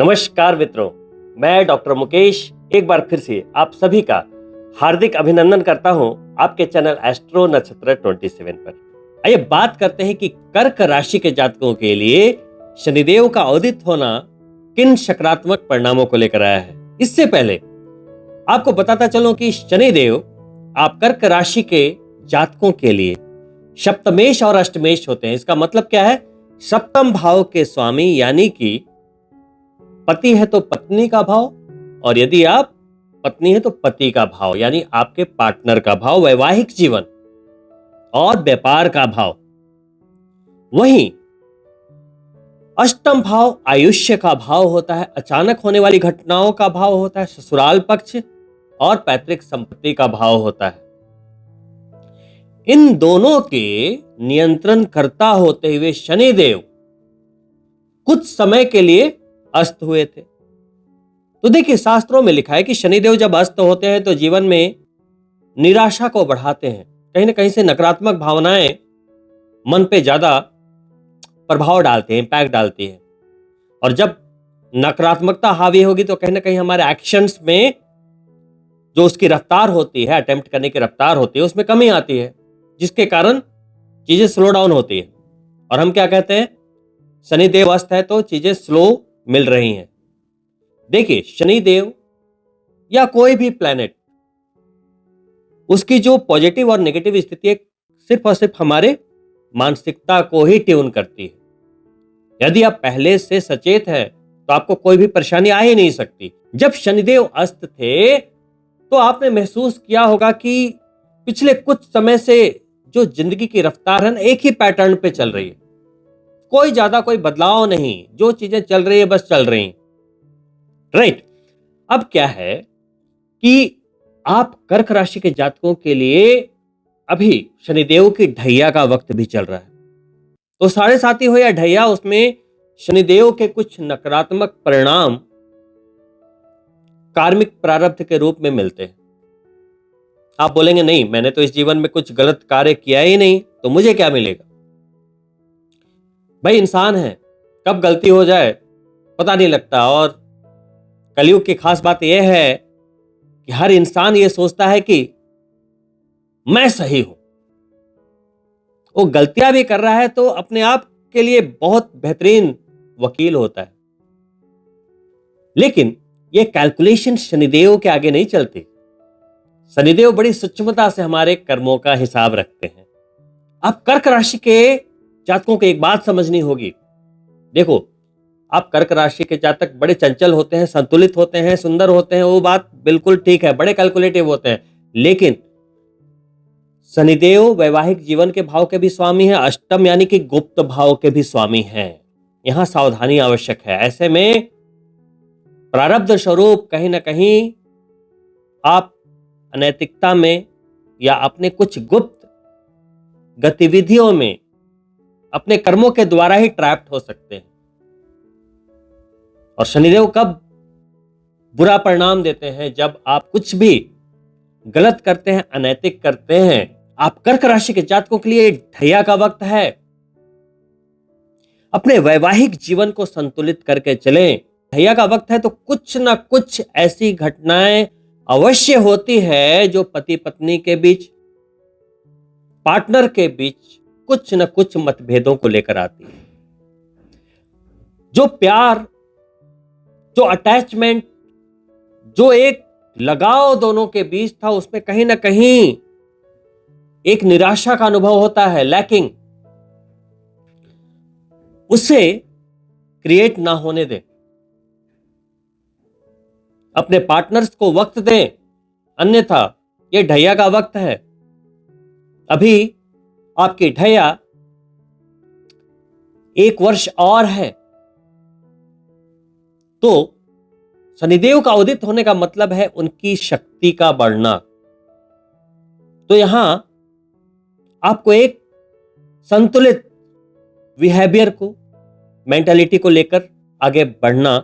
नमस्कार मित्रों, मैं डॉक्टर मुकेश एक बार फिर से आप सभी का हार्दिक अभिनंदन करता हूं आपके चैनल एस्ट्रो नक्षत्र 27 पर। आइए बात करते हैं कि कर्क राशि के जातकों के लिए शनिदेव का उदित होना किन सकारात्मक परिणामों को लेकर आया है। इससे पहले आपको बताता चलूं कि शनिदेव आप कर्क राशि के जातकों के लिए सप्तमेश और अष्टमेश होते हैं। इसका मतलब क्या है? सप्तम भाव के स्वामी, यानी कि पति है तो पत्नी का भाव, और यदि आप पत्नी है तो पति का भाव, यानी आपके पार्टनर का भाव, वैवाहिक जीवन और व्यापार का भाव। वहीं अष्टम भाव आयुष्य का भाव होता है, अचानक होने वाली घटनाओं का भाव होता है, ससुराल पक्ष और पैतृक संपत्ति का भाव होता है। इन दोनों के नियंत्रण करता होते हुए शनिदेव कुछ समय के लिए अस्त हुए थे। तो देखिए, शास्त्रों में लिखा है कि शनिदेव जब अस्त होते हैं तो जीवन में निराशा को बढ़ाते हैं। कहीं ना कहीं से नकारात्मक भावनाएं मन पे ज्यादा प्रभाव डालते हैं, इम्पैक्ट डालती है। और जब नकारात्मकता हावी होगी तो कहीं ना कहीं हमारे एक्शंस में जो उसकी रफ्तार होती है, अटेम्प्ट करने की रफ्तार होती है, उसमें कमी आती है, जिसके कारण चीजें स्लो डाउन होती है। और हम क्या कहते हैं? शनिदेव अस्त है तो चीजें स्लो मिल रही हैं। देखिए, शनिदेव या कोई भी प्लैनेट, उसकी जो पॉजिटिव और नेगेटिव स्थिति है सिर्फ और सिर्फ हमारे मानसिकता को ही ट्यून करती है। यदि आप पहले से सचेत हैं तो आपको कोई भी परेशानी आ ही नहीं सकती। जब शनिदेव अस्त थे तो आपने महसूस किया होगा कि पिछले कुछ समय से जो जिंदगी की रफ्तार है ना, एक ही पैटर्न पे चल रही है, कोई ज्यादा कोई बदलाव नहीं, जो चीजें चल रही है बस चल रही, राइट। अब क्या है कि आप कर्क राशि के जातकों के लिए अभी शनिदेव की ढैया का वक्त भी चल रहा है। तो साढ़े साथी हो या ढैया, उसमें शनिदेव के कुछ नकारात्मक परिणाम कार्मिक प्रारब्ध के रूप में मिलते हैं। आप बोलेंगे, नहीं मैंने तो इस जीवन में कुछ गलत कार्य किया ही नहीं, तो मुझे क्या मिलेगा? भाई, इंसान है, कब गलती हो जाए पता नहीं लगता। और कलयुग की खास बात यह है कि हर इंसान ये सोचता है कि मैं सही हूं। वो गलतियां भी कर रहा है तो अपने आप के लिए बहुत बेहतरीन वकील होता है, लेकिन ये कैलकुलेशन शनिदेव के आगे नहीं चलती। शनिदेव बड़ी सूक्ष्मता से हमारे कर्मों का हिसाब रखते हैं। आप कर्क राशि के जातकों को एक बात समझनी होगी। देखो, आप कर्क राशि के जातक बड़े चंचल होते हैं, संतुलित होते हैं, सुंदर होते हैं, वो बात बिल्कुल ठीक है, बड़े कैलकुलेटिव होते हैं। लेकिन शनिदेव वैवाहिक जीवन के भाव के भी स्वामी हैं, अष्टम यानी कि गुप्त भाव के भी स्वामी हैं। यहां सावधानी आवश्यक है। ऐसे में प्रारब्ध स्वरूप कहीं ना कहीं आप अनैतिकता में या अपने कुछ गुप्त गतिविधियों में अपने कर्मों के द्वारा ही ट्रैप्ड हो सकते हैं। और शनिदेव कब बुरा परिणाम देते हैं? जब आप कुछ भी गलत करते हैं, अनैतिक करते हैं। आप कर्क राशि के जातकों के लिए ढैया का वक्त है। अपने वैवाहिक जीवन को संतुलित करके चलें। ढैया का वक्त है तो कुछ ना कुछ ऐसी घटनाएं अवश्य होती है जो पति पत्नी के बीच, पार्टनर के बीच कुछ न कुछ मतभेदों को लेकर आती है। जो प्यार, जो अटैचमेंट, जो एक लगाव दोनों के बीच था, उसमें कहीं ना कहीं एक निराशा का अनुभव होता है। लैकिंग, उसे क्रिएट ना होने दें। अपने पार्टनर्स को वक्त दें, अन्यथा यह ढैया का वक्त है। अभी आपकी ढैया 1 वर्ष और है। तो शनिदेव का उदित होने का मतलब है उनकी शक्ति का बढ़ना। तो यहां आपको एक संतुलित बिहेवियर को, मेंटालिटी को लेकर आगे बढ़ना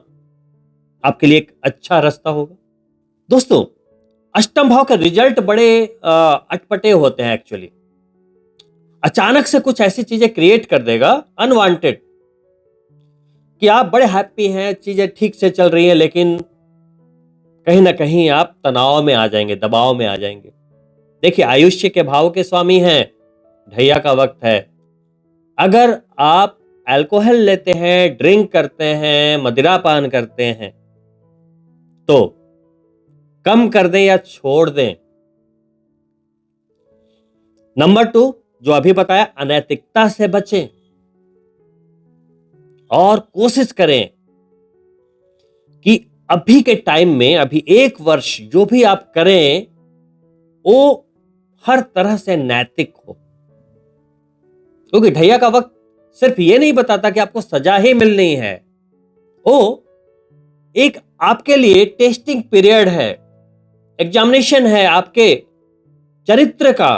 आपके लिए एक अच्छा रास्ता होगा। दोस्तों, अष्टम भाव के रिजल्ट बड़े अटपटे होते हैं। एक्चुअली अचानक से कुछ ऐसी चीजें क्रिएट कर देगा अनवांटेड कि आप बड़े हैप्पी हैं, चीजें ठीक से चल रही हैं, लेकिन कहीं ना कहीं आप तनाव में आ जाएंगे, दबाव में आ जाएंगे। देखिए, आयुष्य के भाव के स्वामी हैं, ढैया का वक्त है। अगर आप अल्कोहल लेते हैं, ड्रिंक करते हैं, मदिरा पान करते हैं, तो कम कर दें या छोड़ दें। नंबर 2, जो अभी बताया, अनैतिकता से बचें और कोशिश करें कि अभी के टाइम में, अभी 1 वर्ष जो भी आप करें वो हर तरह से नैतिक हो। क्योंकि ढैया का वक्त सिर्फ ये नहीं बताता कि आपको सजा ही मिलनी है, वो एक आपके लिए टेस्टिंग पीरियड है, एग्जामिनेशन है आपके चरित्र का,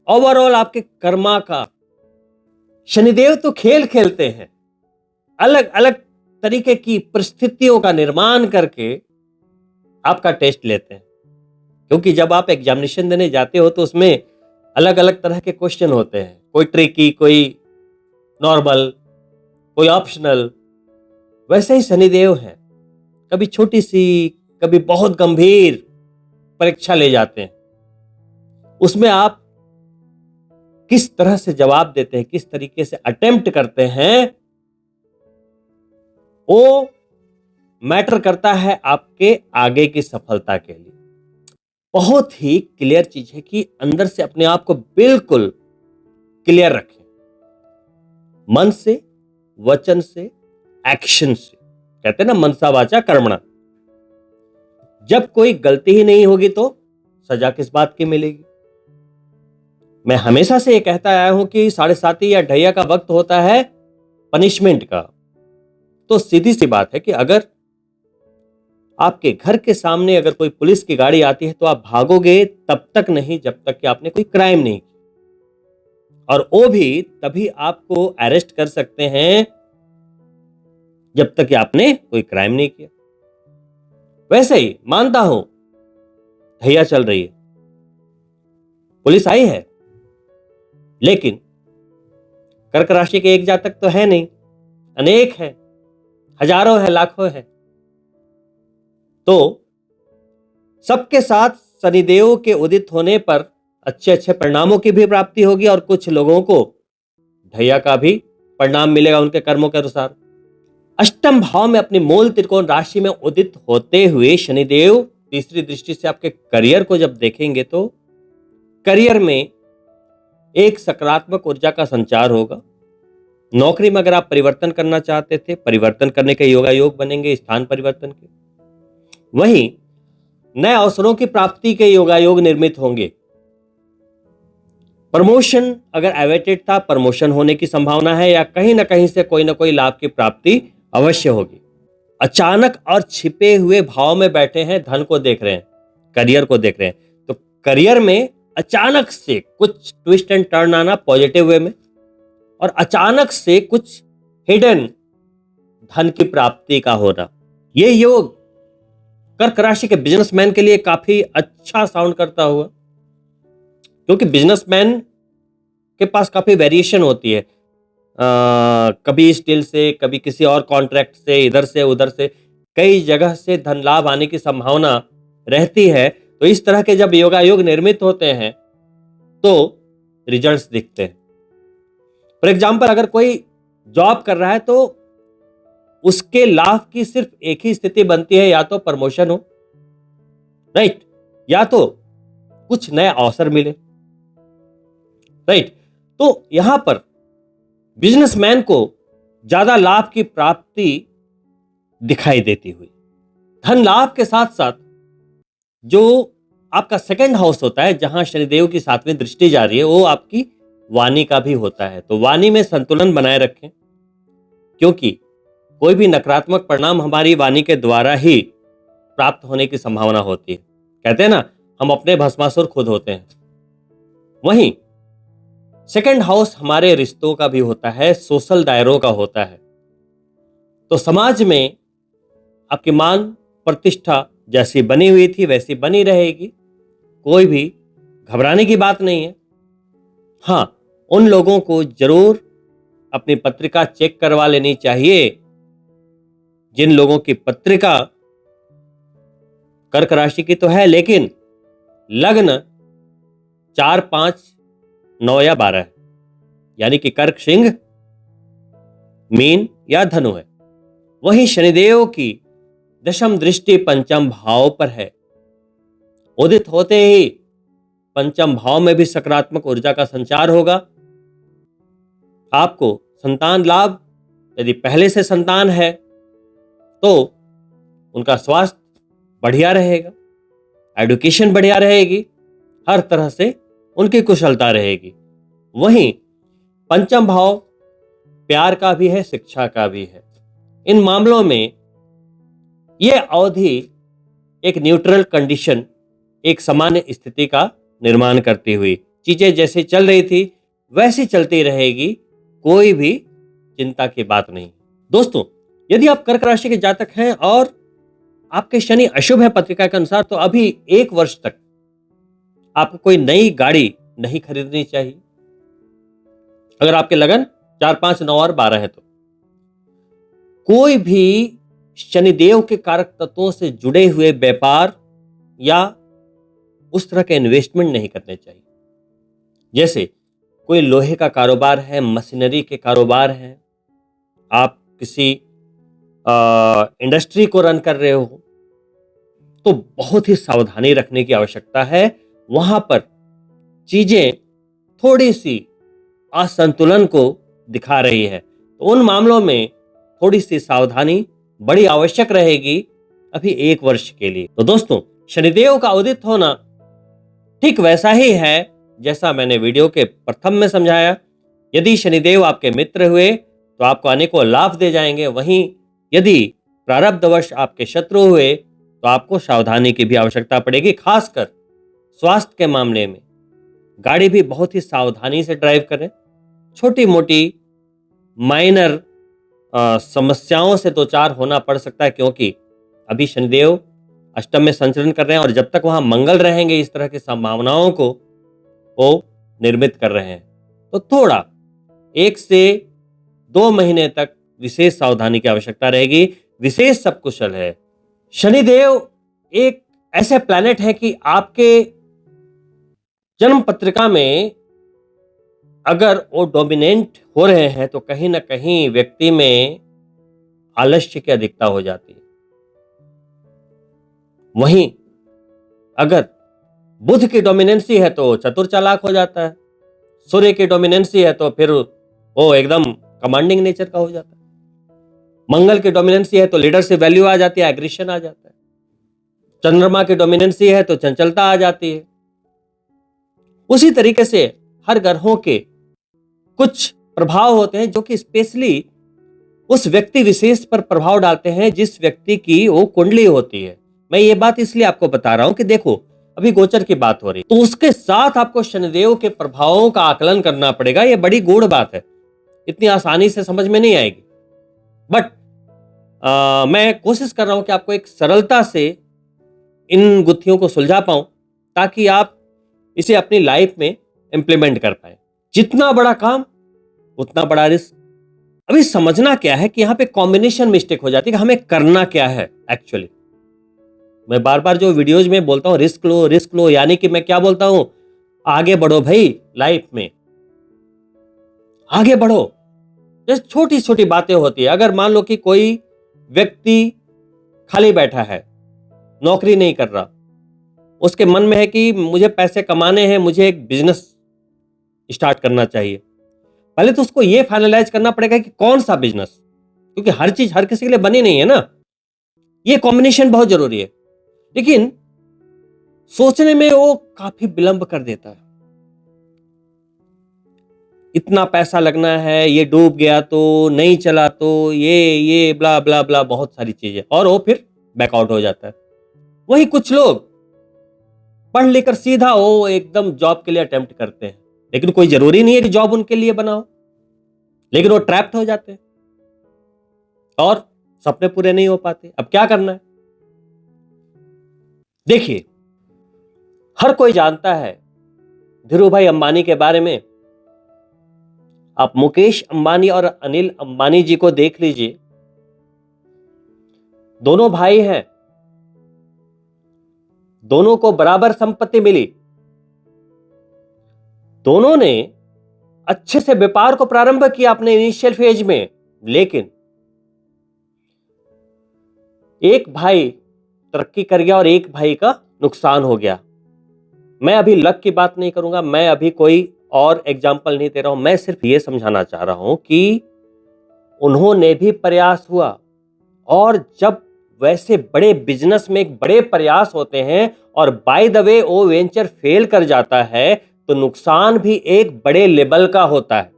ओवरऑल आपके कर्मा का। शनिदेव तो खेल खेलते हैं, अलग अलग तरीके की परिस्थितियों का निर्माण करके आपका टेस्ट लेते हैं। क्योंकि जब आप एग्जामिनेशन देने जाते हो तो उसमें अलग अलग तरह के क्वेश्चन होते हैं, कोई ट्रिकी, कोई नॉर्मल, कोई ऑप्शनल। वैसे ही शनिदेव हैं, कभी छोटी सी, कभी बहुत गंभीर परीक्षा ले जाते हैं। उसमें आप किस तरह से जवाब देते हैं, किस तरीके से अटेम्प्ट करते हैं, वो मैटर करता है आपके आगे की सफलता के लिए। बहुत ही क्लियर चीज है कि अंदर से अपने आप को बिल्कुल क्लियर रखें, मन से, वचन से, एक्शन से। कहते हैं ना, मनसा वाचा कर्मणा। जब कोई गलती ही नहीं होगी तो सजा किस बात की मिलेगी। मैं हमेशा से ये कहता आया हूं कि 7:30 या ढैया का वक्त होता है पनिशमेंट का। तो सीधी सी बात है कि अगर आपके घर के सामने अगर कोई पुलिस की गाड़ी आती है तो आप भागोगे तब तक नहीं जब तक कि आपने कोई क्राइम नहीं किया, और वो भी तभी आपको अरेस्ट कर सकते हैं जब तक कि आपने कोई क्राइम नहीं किया। वैसे ही मानता हूं ढैया चल रही है, पुलिस आई है, लेकिन कर्क राशि के एक जातक तो है नहीं, अनेक है, हजारों है, लाखों है। तो सबके साथ शनिदेव के उदित होने पर अच्छे अच्छे परिणामों की भी प्राप्ति होगी, और कुछ लोगों को ढैया का भी परिणाम मिलेगा उनके कर्मों के अनुसार। अष्टम भाव में अपनी मूल त्रिकोण राशि में उदित होते हुए शनिदेव तीसरी दृष्टि से आपके करियर को जब देखेंगे तो करियर में एक सकारात्मक ऊर्जा का संचार होगा। नौकरी में अगर आप परिवर्तन करना चाहते थे, परिवर्तन करने के योगायोग बनेंगे, स्थान परिवर्तन के। वहीं नए अवसरों की प्राप्ति के योगायोग निर्मित होंगे। प्रमोशन अगर अवेटेड था, प्रमोशन होने की संभावना है, या कहीं ना कहीं से कोई ना कोई लाभ की प्राप्ति अवश्य होगी। अचानक और छिपे हुए भाव में बैठे हैं, धन को देख रहे हैं, करियर को देख रहे हैं, तो करियर में अचानक से कुछ ट्विस्ट एंड टर्न आना पॉजिटिव वे में, और अचानक से कुछ हिडन धन की प्राप्ति का होना। ये योग कर्क राशि के बिजनेसमैन के लिए काफी अच्छा साउंड करता हुआ, क्योंकि बिजनेसमैन के पास काफी वेरिएशन होती है, कभी इस डील से, कभी किसी और कॉन्ट्रैक्ट से, इधर से उधर से, कई जगह से धन लाभ आने की संभावना रहती है। तो इस तरह के जब योगायोग निर्मित होते हैं तो रिजल्ट्स दिखते हैं। फॉर एग्जाम्पल, अगर कोई जॉब कर रहा है तो उसके लाभ की सिर्फ एक ही स्थिति बनती है, या तो प्रमोशन हो, राइट, या तो कुछ नए अवसर मिले, राइट। तो यहां पर बिजनेसमैन को ज्यादा लाभ की प्राप्ति दिखाई देती हुई। धन लाभ के साथ साथ जो आपका सेकंड हाउस होता है, जहां शनिदेव की 7वीं दृष्टि जा रही है, वो आपकी वाणी का भी होता है। तो वाणी में संतुलन बनाए रखें, क्योंकि कोई भी नकारात्मक परिणाम हमारी वाणी के द्वारा ही प्राप्त होने की संभावना होती है। कहते हैं ना, हम अपने भस्मासुर खुद होते हैं। वहीं सेकंड हाउस हमारे रिश्तों का भी होता है, सोशल दायरों का होता है। तो समाज में आपकी मान प्रतिष्ठा जैसी बनी हुई थी वैसी बनी रहेगी, कोई भी घबराने की बात नहीं है। हाँ, उन लोगों को जरूर अपनी पत्रिका चेक करवा लेनी चाहिए जिन लोगों की पत्रिका कर्क राशि की तो है, लेकिन लग्न 4, 5, 9 या 12 है, यानी कि कर्क, सिंह, मीन या धनु है। वहीं शनिदेव की दशम दृष्टि पंचम भाव पर है। उदित होते ही पंचम भाव में भी सकारात्मक ऊर्जा का संचार होगा। आपको संतान लाभ, यदि पहले से संतान है तो उनका स्वास्थ्य बढ़िया रहेगा, एडुकेशन बढ़िया रहेगी, हर तरह से उनकी कुशलता रहेगी। वहीं पंचम भाव प्यार का भी है, शिक्षा का भी है। इन मामलों में यह अवधि एक न्यूट्रल कंडीशन, एक सामान्य स्थिति का निर्माण करती हुई चीजें जैसे चल रही थी वैसी चलती रहेगी, कोई भी चिंता की बात नहीं। दोस्तों, यदि आप कर्क राशि के जातक हैं और आपके शनि अशुभ है पत्रिका के अनुसार, तो अभी 1 वर्ष तक आपको कोई नई गाड़ी नहीं खरीदनी चाहिए। अगर आपके लगन 4, 5, 9 और 12 है तो कोई भी शनिदेव के कारक तत्वों से जुड़े हुए व्यापार या उस तरह के इन्वेस्टमेंट नहीं करने चाहिए। जैसे कोई लोहे का कारोबार है, मशीनरी के कारोबार है, आप किसी इंडस्ट्री को रन कर रहे हो, तो बहुत ही सावधानी रखने की आवश्यकता है। वहां पर चीजें थोड़ी सी असंतुलन को दिखा रही है, तो उन मामलों में थोड़ी सी सावधानी बड़ी आवश्यक रहेगी अभी 1 वर्ष के लिए। तो दोस्तों, शनिदेव का उदित होना ठीक वैसा ही है जैसा मैंने वीडियो के प्रथम में समझाया। यदि शनिदेव आपके मित्र हुए तो आपको अनेकों लाभ दे जाएंगे, वहीं यदि प्रारब्धवश आपके शत्रु हुए तो आपको सावधानी की भी आवश्यकता पड़ेगी। खासकर स्वास्थ्य के मामले में गाड़ी भी बहुत ही सावधानी से ड्राइव करें। छोटी मोटी माइनर समस्याओं से 2-4 होना पड़ सकता है, क्योंकि अभी शनिदेव अष्टम में संचरण कर रहे हैं और जब तक वहां मंगल रहेंगे इस तरह की संभावनाओं को वो निर्मित कर रहे हैं। तो थोड़ा 1 से 2 महीने तक विशेष सावधानी की आवश्यकता रहेगी। विशेष सब कुशल है। शनिदेव एक ऐसे प्लैनेट है कि आपके जन्म पत्रिका में अगर वो डोमिनेंट हो रहे हैं तो कहीं ना कहीं व्यक्ति में आलस्य की अधिकता हो जाती है। वहीं अगर बुध की डोमिनेंसी है तो चतुर चालाक हो जाता है, सूर्य की डोमिनेंसी है तो फिर वो एकदम कमांडिंग नेचर का हो जाता है, मंगल की डोमिनेंसी है तो लीडरशिप वैल्यू आ जाती है, एग्रेशन आ जाता है, चंद्रमा की डोमिनेंसी है तो चंचलता आ जाती है। उसी तरीके से हर ग्रहों के कुछ प्रभाव होते हैं जो कि स्पेशली उस व्यक्ति विशेष पर प्रभाव डालते हैं जिस व्यक्ति की वो कुंडली होती है। मैं ये बात इसलिए आपको बता रहा हूं कि देखो, अभी गोचर की बात हो रही, तो उसके साथ आपको शनिदेव के प्रभावों का आकलन करना पड़ेगा। ये बड़ी गूढ़ बात है, इतनी आसानी से समझ में नहीं आएगी, बट मैं कोशिश कर रहा हूं कि आपको एक सरलता से इन गुत्थियों को सुलझा पाऊं ताकि आप इसे अपनी लाइफ में इंप्लीमेंट कर पाए। जितना बड़ा काम उतना बड़ा रिस्क। अभी समझना क्या है कि यहां पे कॉम्बिनेशन मिस्टेक हो जाती है कि हमें करना क्या है। एक्चुअली मैं बार बार जो वीडियोज में बोलता हूं रिस्क लो, यानी कि मैं क्या बोलता हूं, आगे बढ़ो भाई, लाइफ में आगे बढ़ो। जैसे छोटी छोटी बातें होती है। अगर मान लो कि कोई व्यक्ति खाली बैठा है, नौकरी नहीं कर रहा, उसके मन में है कि मुझे पैसे कमाने हैं, मुझे एक बिजनेस स्टार्ट करना चाहिए। पहले तो उसको यह फाइनलाइज करना पड़ेगा कि कौन सा बिजनेस, क्योंकि हर चीज हर किसी के लिए बनी नहीं है ना। ये कॉम्बिनेशन बहुत जरूरी है, लेकिन सोचने में वो काफी विलंब कर देता है। इतना पैसा लगना है, ये डूब गया तो, नहीं चला तो, ये ब्ला ब्ला ब्ला, बहुत सारी चीजें, और वो फिर बैकआउट हो जाता है। वही कुछ लोग पढ़ लेकर सीधा वो एकदम जॉब के लिए अटेम्प्ट करते हैं, लेकिन कोई जरूरी नहीं है कि जॉब उनके लिए बना हो, लेकिन वो ट्रैप्ड हो जाते हैं और सपने पूरे नहीं हो पाते। अब क्या करना है? देखिए, हर कोई जानता है धीरू भाई अंबानी के बारे में। आप मुकेश अंबानी और अनिल अंबानी जी को देख लीजिए, दोनों भाई हैं, दोनों को बराबर संपत्ति मिली, दोनों ने अच्छे से व्यापार को प्रारंभ किया अपने इनिशियल फेज में, लेकिन एक भाई तरक्की कर गया और एक भाई का नुकसान हो गया। मैं अभी लक की बात नहीं करूंगा, मैं अभी कोई और एग्जाम्पल नहीं दे रहा हूं, मैं सिर्फ ये समझाना चाह रहा हूं कि उन्होंने भी प्रयास हुआ, और जब वैसे बड़े बिजनेस में एक बड़े प्रयास होते हैं और बाय द वे वो वेंचर फेल कर जाता है, तो नुकसान भी एक बड़े लेवल का होता है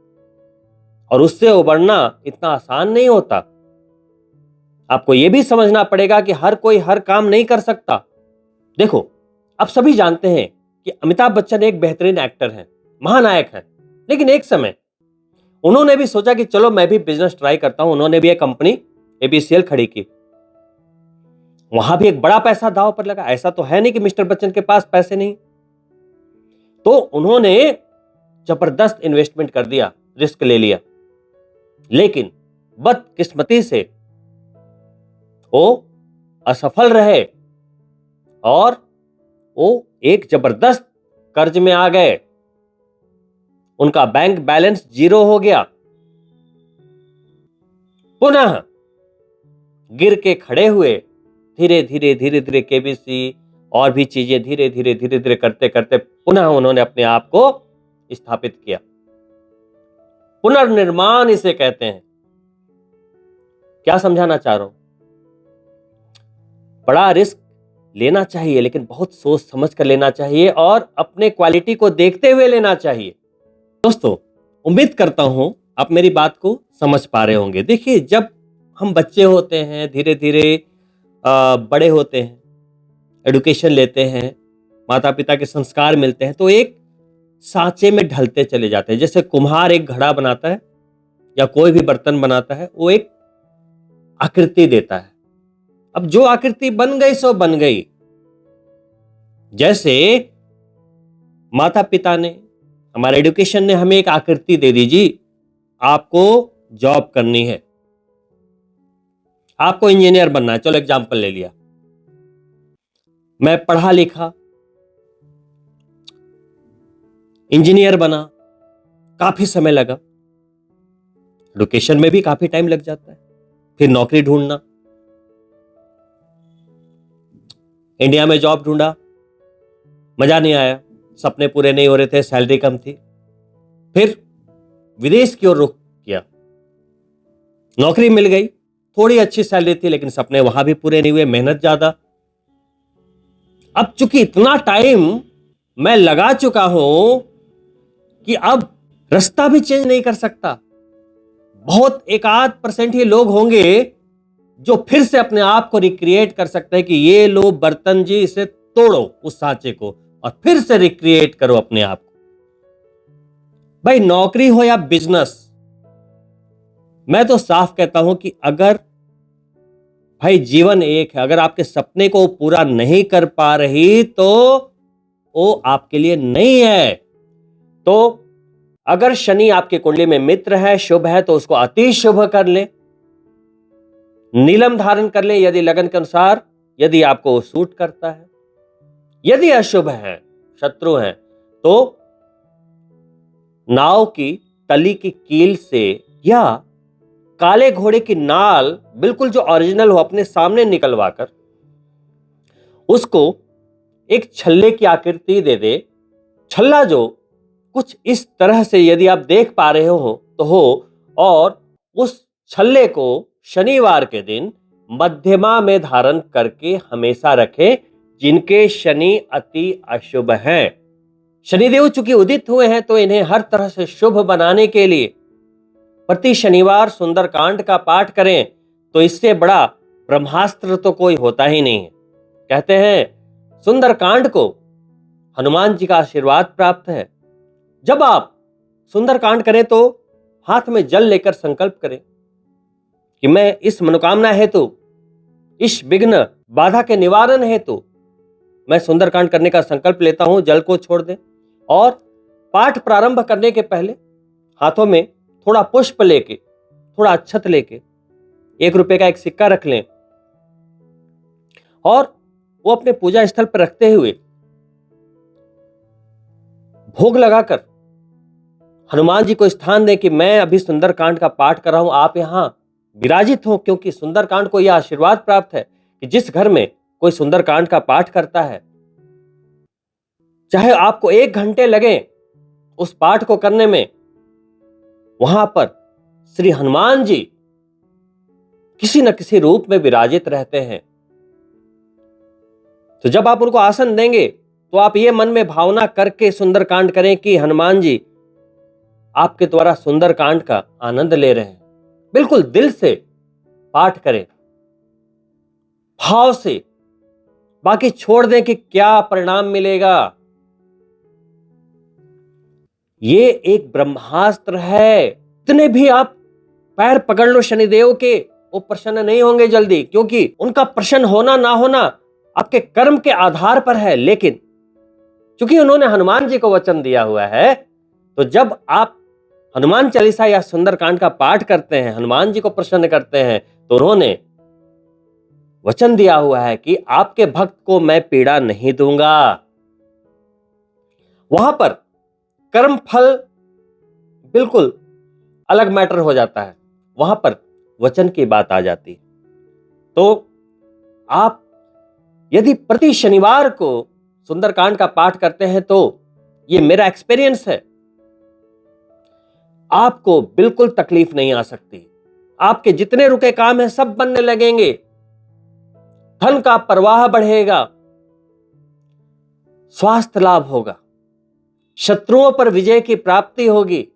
और उससे उबरना इतना आसान नहीं होता। आपको यह भी समझना पड़ेगा कि हर कोई हर काम नहीं कर सकता। देखो, आप सभी जानते हैं कि अमिताभ बच्चन एक बेहतरीन एक्टर हैं, महानायक हैं, लेकिन एक समय उन्होंने भी सोचा कि चलो मैं भी बिजनेस ट्राई करता हूं। उन्होंने भी एक कंपनी एबीसीएल खड़ी की। वहां भी एक बड़ा पैसा दांव पर लगा। ऐसा तो है नहीं कि मिस्टर बच्चन के पास पैसे नहीं, तो उन्होंने जबरदस्त इन्वेस्टमेंट कर दिया, रिस्क ले लिया, लेकिन बदकिस्मती से वो असफल रहे और वो एक जबरदस्त कर्ज में आ गए। उनका बैंक बैलेंस 0 हो गया। पुनः गिर के खड़े हुए, धीरे धीरे केबीसी और भी चीजें धीरे धीरे करते करते पुनः उन्होंने अपने आप को स्थापित किया। पुनर्निर्माण इसे कहते हैं। क्या समझाना चाह रहा हूं? बड़ा रिस्क लेना चाहिए, लेकिन बहुत सोच समझ कर लेना चाहिए और अपने क्वालिटी को देखते हुए लेना चाहिए। दोस्तों, उम्मीद करता हूं आप मेरी बात को समझ पा रहे होंगे। देखिए, जब हम बच्चे होते हैं, धीरे धीरे बड़े होते हैं, एडुकेशन लेते हैं, माता पिता के संस्कार मिलते हैं, तो एक सांचे में ढलते चले जाते हैं। जैसे कुम्हार एक घड़ा बनाता है या कोई भी बर्तन बनाता है, वो एक आकृति देता है। अब जो आकृति बन गई सो बन गई। जैसे माता पिता ने, हमारे एडुकेशन ने हमें एक आकृति दे दी, जी आपको जॉब करनी है, आपको इंजीनियर बनना है। चलो एग्जाम्पल ले लिया, मैं पढ़ा लिखा, इंजीनियर बना, काफी समय लगा, एडुकेशन में भी काफी टाइम लग जाता है, फिर नौकरी ढूंढना, इंडिया में जॉब ढूंढा, मजा नहीं आया, सपने पूरे नहीं हो रहे थे, सैलरी कम थी, फिर विदेश की ओर रुख किया, नौकरी मिल गई, थोड़ी अच्छी सैलरी थी, लेकिन सपने वहां भी पूरे नहीं हुए, मेहनत ज्यादा। अब चूंकि इतना टाइम मैं लगा चुका हूं कि अब रास्ता भी चेंज नहीं कर सकता। बहुत एकाध % ही लोग होंगे जो फिर से अपने आप को रिक्रिएट कर सकते हैं कि ये लो बर्तन जी, इसे तोड़ो उस सांचे को और फिर से रिक्रिएट करो अपने आप को। भाई, नौकरी हो या बिजनेस, मैं तो साफ कहता हूं कि अगर भाई जीवन एक है, अगर आपके सपने को पूरा नहीं कर पा रही तो वो आपके लिए नहीं है। तो अगर शनि आपके कुंडली में मित्र है, शुभ है, तो उसको अति शुभ कर ले, नीलम धारण कर ले यदि लगन के अनुसार, यदि आपको सूट करता है। यदि अशुभ है, शत्रु है, तो नाव की तली की कील से या काले घोड़े की नाल बिल्कुल जो ओरिजिनल हो अपने सामने निकलवाकर उसको एक छल्ले की आकृति दे दे। छल्ला जो कुछ इस तरह से यदि आप देख पा रहे हो तो हो, और उस छल्ले को शनिवार के दिन मध्यमा में धारण करके हमेशा रखें, जिनके शनि अति अशुभ हैं। शनिदेव चूंकि उदित हुए हैं, तो इन्हें हर तरह से शुभ बनाने के लिए प्रति शनिवार सुंदरकांड का पाठ करें, तो इससे बड़ा ब्रह्मास्त्र तो कोई होता ही नहीं है। कहते हैं सुंदरकांड को हनुमान जी का आशीर्वाद प्राप्त है। जब आप सुंदरकांड करें तो हाथ में जल लेकर संकल्प करें कि मैं इस मनोकामना हेतु, इस विघ्न बाधा के निवारण हेतु मैं सुंदरकांड करने का संकल्प लेता हूं। जल को छोड़ दें और पाठ प्रारंभ करने के पहले हाथों में थोड़ा पुष्प लेके, थोड़ा अक्षत लेके, ₹1 का एक सिक्का रख लें और वो अपने पूजा स्थल पर रखते हुए भोग लगाकर हनुमान जी को स्थान दें कि मैं अभी सुंदरकांड का पाठ कर रहा हूं, आप यहां विराजित हो, क्योंकि सुंदरकांड को यह आशीर्वाद प्राप्त है कि जिस घर में कोई सुंदरकांड का पाठ करता है, चाहे आपको 1 घंटे लगे उस पाठ को करने में, वहां पर श्री हनुमान जी किसी न किसी रूप में विराजित रहते हैं। तो जब आप उनको आसन देंगे तो आप ये मन में भावना करके सुंदरकांड करें कि हनुमान जी आपके द्वारा सुंदरकांड का आनंद ले रहे हैं। बिल्कुल दिल से पाठ करें, भाव से, बाकी छोड़ दें कि क्या परिणाम मिलेगा। ये एक ब्रह्मास्त्र है। इतने भी आप पैर पकड़ लो शनिदेव के, वो प्रसन्न नहीं होंगे जल्दी, क्योंकि उनका प्रसन्न होना ना होना आपके कर्म के आधार पर है। लेकिन क्योंकि उन्होंने हनुमान जी को वचन दिया हुआ है, तो जब आप हनुमान चालीसा या सुंदरकांड का पाठ करते हैं, हनुमान जी को प्रसन्न करते हैं, तो उन्होंने वचन दिया हुआ है कि आपके भक्त को मैं पीड़ा नहीं दूंगा। वहां पर कर्म फल बिल्कुल अलग मैटर हो जाता है, वहां पर वचन की बात आ जाती है। तो आप यदि प्रति शनिवार को सुंदरकांड का पाठ करते हैं, तो ये मेरा एक्सपीरियंस है, आपको बिल्कुल तकलीफ नहीं आ सकती। आपके जितने रुके काम हैं सब बनने लगेंगे, धन का प्रवाह बढ़ेगा, स्वास्थ्य लाभ होगा, शत्रुओं पर विजय की प्राप्ति होगी,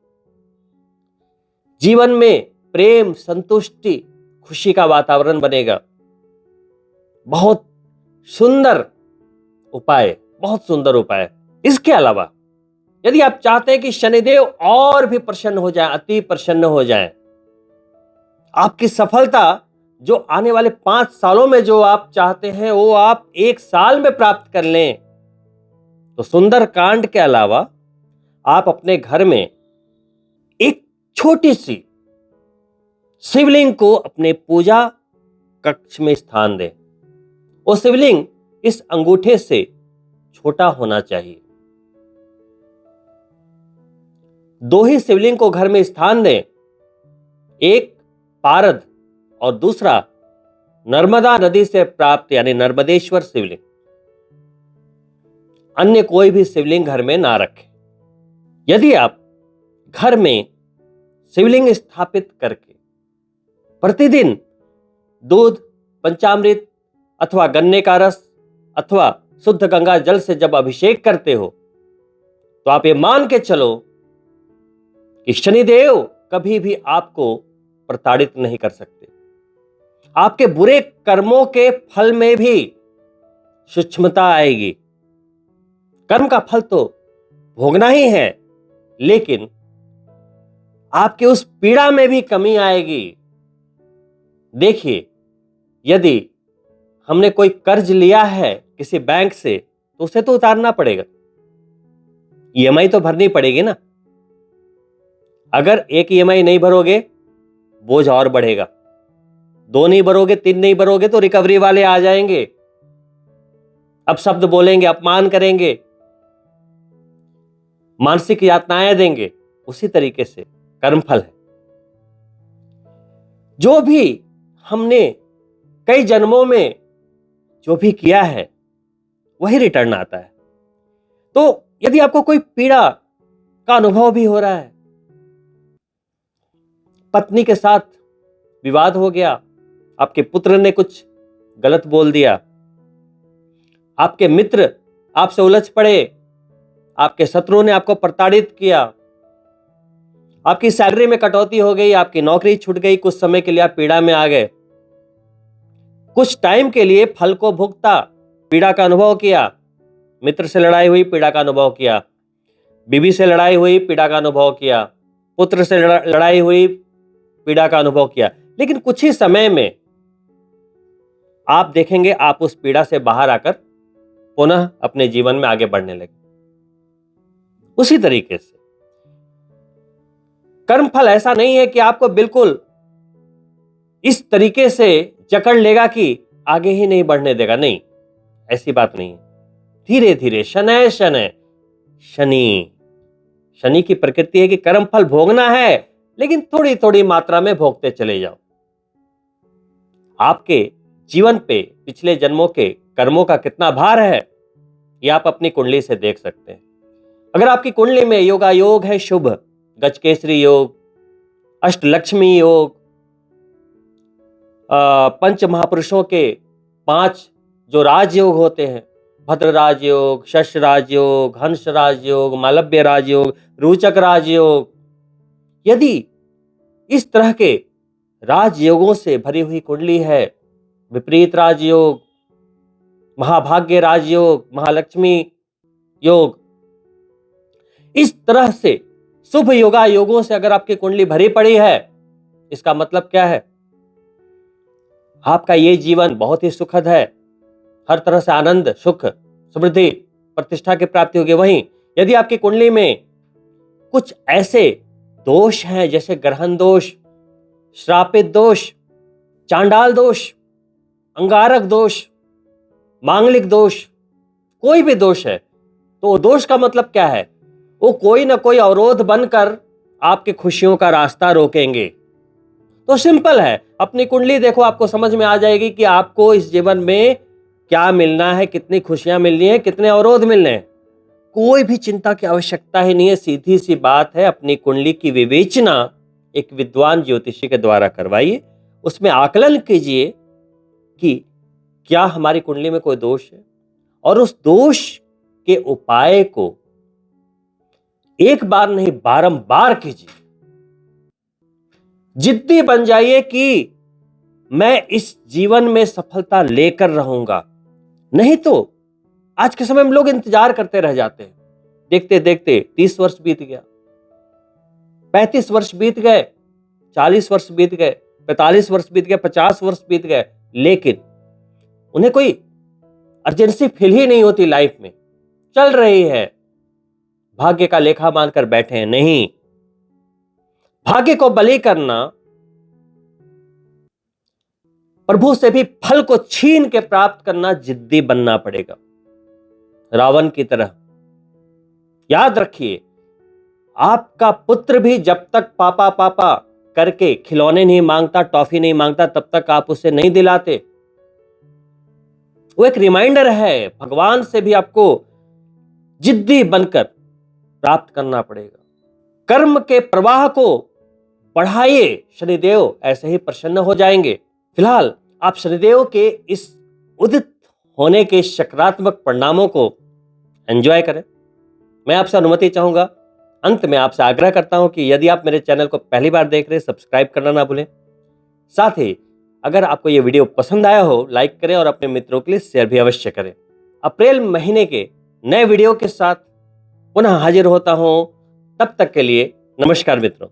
जीवन में प्रेम, संतुष्टि, खुशी का वातावरण बनेगा। बहुत सुंदर उपाय, बहुत सुंदर उपाय। इसके अलावा यदि आप चाहते हैं कि शनिदेव और भी प्रसन्न हो जाए, अति प्रसन्न हो जाए, आपकी सफलता जो आने वाले 5 सालों में जो आप चाहते हैं वो आप 1 साल में प्राप्त कर लें, तो सुंदरकांड के अलावा आप अपने घर में एक छोटी सी शिवलिंग को अपने पूजा कक्ष में स्थान दें। वो शिवलिंग इस अंगूठे से छोटा होना चाहिए। 2 ही शिवलिंग को घर में स्थान दें, एक पारद और दूसरा नर्मदा नदी से प्राप्त यानी नर्मदेश्वर शिवलिंग। अन्य कोई भी शिवलिंग घर में ना रखें। यदि आप घर में शिवलिंग स्थापित करके प्रतिदिन दूध, पंचामृत अथवा गन्ने का रस अथवा शुद्ध गंगा जल से जब अभिषेक करते हो, तो आप ये मान के चलो कि शनिदेव कभी भी आपको प्रताड़ित नहीं कर सकते। आपके बुरे कर्मों के फल में भी सूक्ष्मता आएगी। कर्म का फल तो भोगना ही है, लेकिन आपकी उस पीड़ा में भी कमी आएगी। देखिए, यदि हमने कोई कर्ज लिया है किसी बैंक से, तो उसे तो उतारना पड़ेगा, ईएमआई तो भरनी पड़ेगी ना। अगर एक ईएमआई नहीं भरोगे, बोझ और बढ़ेगा। 2 नहीं भरोगे, 3 नहीं भरोगे, तो रिकवरी वाले आ जाएंगे, अब शब्द बोलेंगे, अपमान करेंगे, मानसिक यातनाएं देंगे। उसी तरीके से कर्मफल है। जो भी हमने कई जन्मों में जो भी किया है, वही रिटर्न आता है। तो यदि आपको कोई पीड़ा का अनुभव भी हो रहा है, पत्नी के साथ विवाद हो गया, आपके पुत्र ने कुछ गलत बोल दिया, आपके मित्र आपसे उलझ पड़े, आपके शत्रुओं ने आपको प्रताड़ित किया, आपकी सैलरी में कटौती हो गई, आपकी नौकरी छूट गई, कुछ समय के लिए आप पीड़ा में आ गए, कुछ टाइम के लिए फल को भुगता, पीड़ा का अनुभव किया, मित्र से लड़ाई हुई, पीड़ा का अनुभव किया, बीवी से लड़ाई हुई, पीड़ा का अनुभव किया, पुत्र से लड़ाई हुई, पीड़ा का अनुभव किया। लेकिन कुछ ही समय में आप देखेंगे आप उस पीड़ा से बाहर आकर पुनः अपने जीवन में आगे बढ़ने लगे। उसी तरीके से कर्मफल ऐसा नहीं है कि आपको बिल्कुल इस तरीके से जकड़ लेगा कि आगे ही नहीं बढ़ने देगा, नहीं, ऐसी बात नहीं है। धीरे धीरे, शनैः शनैः, शनि की प्रकृति है कि कर्म फल भोगना है, लेकिन थोड़ी थोड़ी मात्रा में भोगते चले जाओ। आपके जीवन पे पिछले जन्मों के कर्मों का कितना भार है, ये आप अपनी कुंडली से देख सकते हैं। अगर आपकी कुंडली में योगायोग है शुभ, गजकेसरी योग, अष्टलक्ष्मी योग, पंच महापुरुषों के 5 जो राजयोग होते हैं, भद्र राजयोग, शश राजयोग, हंस राजयोग, मालव्य राजयोग, रोचक राजयोग, यदि इस तरह के राजयोगों से भरी हुई कुंडली है, विपरीत राजयोग, महाभाग्य राजयोग, महालक्ष्मी योग, इस तरह से शुभ योगा योगों से अगर आपकी कुंडली भरी पड़ी है, इसका मतलब क्या है? आपका ये जीवन बहुत ही सुखद है, हर तरह से आनंद, सुख, समृद्धि, प्रतिष्ठा की प्राप्ति होगी। वहीं यदि आपकी कुंडली में कुछ ऐसे दोष हैं जैसे ग्रहण दोष, श्रापित दोष, चांडाल दोष, अंगारक दोष, मांगलिक दोष, कोई भी दोष है, तो दोष का मतलब क्या है? वो कोई ना कोई अवरोध बनकर आपकी खुशियों का रास्ता रोकेंगे। तो सिंपल है, अपनी कुंडली देखो, आपको समझ में आ जाएगी कि आपको इस जीवन में क्या मिलना है, कितनी खुशियां मिलनी है, कितने अवरोध मिलने हैं। कोई भी चिंता की आवश्यकता ही नहीं है। सीधी सी बात है, अपनी कुंडली की विवेचना एक विद्वान ज्योतिषी के द्वारा करवाइए, उसमें आकलन कीजिए कि क्या हमारी कुंडली में कोई दोष है, और उस दोष के उपाय को एक बार नहीं बारंबार कीजिए। जिद्दी बन जाइए कि मैं इस जीवन में सफलता लेकर रहूंगा। नहीं तो आज के समय में लोग इंतजार करते रह जाते हैं। देखते देखते 30 वर्ष बीत गया, 35 वर्ष बीत गए, 40 वर्ष बीत गए, 45 वर्ष बीत गए, 50 वर्ष बीत गए, लेकिन उन्हें कोई अर्जेंसी फील ही नहीं होती लाइफ में। चल रही है, भाग्य का लेखा मानकर बैठे हैं। नहीं, भाग्य को बलि करना, प्रभु से भी फल को छीन के प्राप्त करना, जिद्दी बनना पड़ेगा, रावण की तरह। याद रखिए, आपका पुत्र भी जब तक पापा पापा करके खिलौने नहीं मांगता, टॉफी नहीं मांगता, तब तक आप उसे नहीं दिलाते। वो एक रिमाइंडर है, भगवान से भी आपको जिद्दी बनकर प्राप्त करना पड़ेगा। कर्म के प्रवाह को बढ़ाइए, शनिदेव ऐसे ही प्रसन्न हो जाएंगे। फिलहाल आप शनिदेव के इस उदित होने के सकारात्मक परिणामों को एंजॉय करें। मैं आपसे अनुमति चाहूंगा, अंत में आपसे आग्रह करता हूं कि यदि आप मेरे चैनल को पहली बार देख रहे हैं, सब्सक्राइब करना ना भूलें। साथ ही अगर आपको यह वीडियो पसंद आया हो, लाइक करें और अपने मित्रों के लिए शेयर भी अवश्य करें। अप्रैल महीने के नए वीडियो के साथ पुनः हाजिर होता हूं। तब तक के लिए नमस्कार मित्रों।